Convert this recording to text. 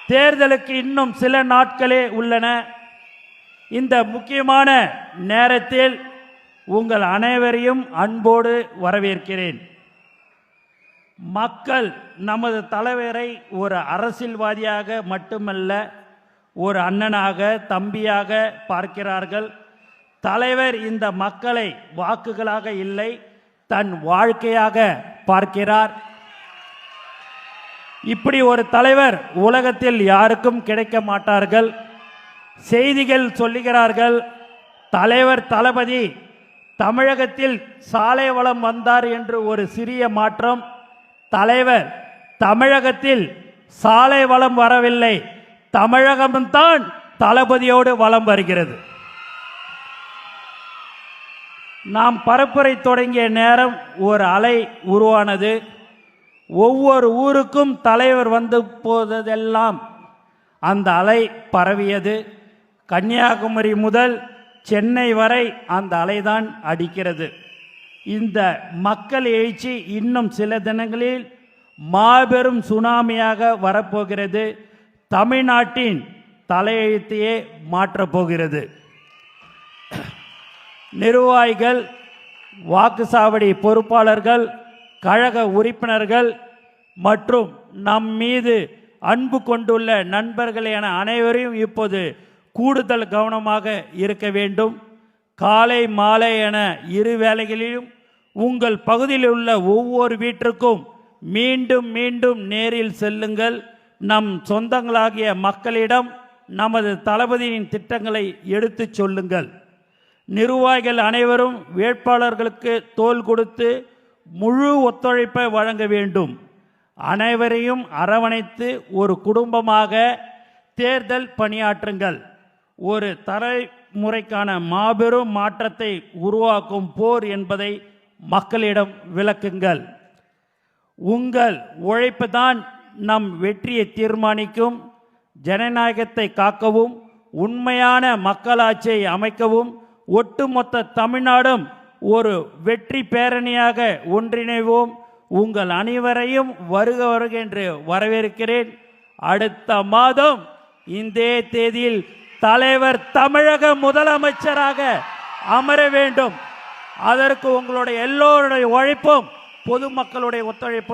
தேர்தலுக்கு இன்னும் சில நாட்களே உள்ளன. இந்த முக்கியமான நேரத்தில் உங்கள் அனைவரையும் அன்போடு வரவேற்கிறேன். மக்கள் நமது தலைவரை ஒரு அரசியல்வாதியாக மட்டுமல்ல, ஒரு அண்ணனாக, தம்பியாக பார்க்கிறார்கள். தலைவர் இந்த மக்களை வாக்குகளாக இல்லை, தன் வாழ்க்கையாக பார்க்கிறார். இப்படி ஒரு தலைவர் உலகத்தில் யாருக்கும் கிடைக்க மாட்டார்கள். செய்திகள் சொல்லுகிறார்கள், தலைவர் தளபதி தமிழகத்தில் சாலை வளம் வந்தார் என்று ஒரு சிறிய மாற்றம். தலைவர் தமிழகத்தில் சாலை வளம் வரவில்லை, தமிழகம்தான் தளபதியோடு வலம் வருகிறது. நாம் பரப்புரை தொடங்கிய நேரம் ஒரு அலை உருவானது. ஒவ்வொரு ஊருக்கும் தலைவர் வந்து போதெல்லாம் அந்த அலை பரவியது. கன்னியாகுமரி முதல் சென்னை வரை அந்த அலைதான் அடிக்கிறது. இந்த மக்கள் எழுச்சி இன்னும் சில தினங்களில் மாபெரும் சுனாமியாக வரப்போகிறது. தமிழ்நாட்டின் தலையெழுத்தையே மாற்றப்போகிறது. நிர்வாகிகள், வாக்குச்சாவடி பொறுப்பாளர்கள், கழக உறுப்பினர்கள் மற்றும் நம் மீது அன்பு கொண்டுள்ள நண்பர்கள் என அனைவரையும் இப்போது கூடுதல் கவனமாக இருக்க வேண்டும். காலை மாலை என இரு வேளைகளிலும் உங்கள் பகுதியில் உள்ள ஒவ்வொரு வீட்டிற்கும் மீண்டும் மீண்டும் நேரில் செல்லுங்கள். நம் சொந்தங்களாகிய மக்களிடம் நமது தளபதியின் திட்டங்களை எடுத்துச் சொல்லுங்கள். நிர்வாகிகள் அனைவரும் வேட்பாளர்களுக்கு தோள் கொடுத்து முழு ஒத்துழைப்பை வழங்க வேண்டும். அனைவரையும் அரவணைத்து ஒரு குடும்பமாக தேர்தல் பணியாற்றுங்கள். ஒரு தலைமுறைக்கான மாபெரும் மாற்றத்தை உருவாக்கும் போர் என்பதை மக்களிடம் விளக்குங்கள். உங்கள் உழைப்பு தான் நம் வெற்றியை தீர்மானிக்கும். ஜனநாயகத்தை காக்கவும், உண்மையான மக்களாட்சியை அமைக்கவும், ஒட்டுமொத்த தமிழ்நாடும் ஒரு வெற்றி பேரணியாக ஒன்றிணைவோம். உங்கள் அனைவரையும் வருக வருக என்று வரவேற்கிறேன். அடுத்த மாதம் இந்த தேதியில் தலைவர் தமிழக முதலமைச்சராக அமர வேண்டும். அதற்கு உங்களுடைய எல்லோருடைய உழைப்பும், பொதுமக்களுடைய ஒத்துழைப்பும்